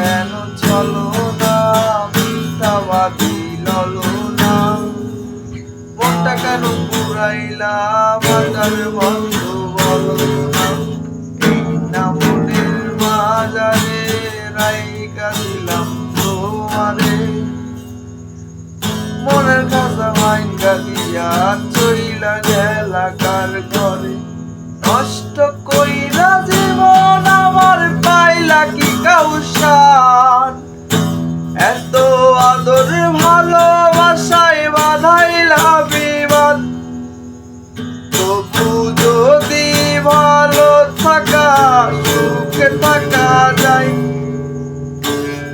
কেন চলো না মিথ্যাবাদী ললো না, মনটা কেন পুরাইলা বাজার বন্ধ বলো না, এই না মনের মাঝারে রাইখা দিলাম তোমারে, মনের খাঁচা ভাঙ্গা দিয়া চইলা গেলা কার ঘরে, নষ্ট কইরা জীবন আমার পাইলা কি কাউসান, এত আদর ভালোবাসায় বাধাইলা বিবাদ, তবু যদি ভালো থাকা সুখে থাকা যায়,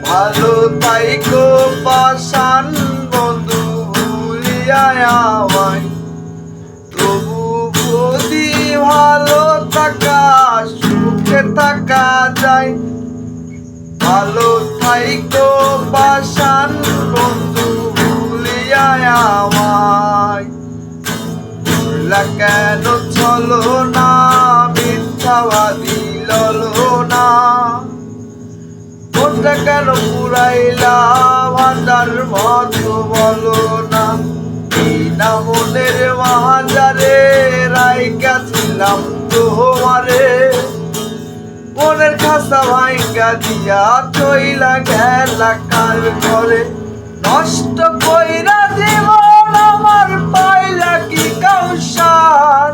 ভালো থাইকো পাশান বন্ধু ভুলিয়া আমায়, তবু যদি ভালো থাকা সুখে থাকা যায়, ভালো থাইকো পাশান বন্ধু ভুলিয়া আমায়, ভুলা কেন চলো না মিথ্যাবাদী ললো না, মনটা কেন পুরাইলা ভান্ডার মতো বলো না, এই না মনের মাঝারে রাইখা ছিলাম তোমারে, মনের খাঁচা ভাঙ্গা দিয়া চইলা গেলা কার ঘরে, নষ্ট কইরা জীবন আমার পাইলা কি কাউসান।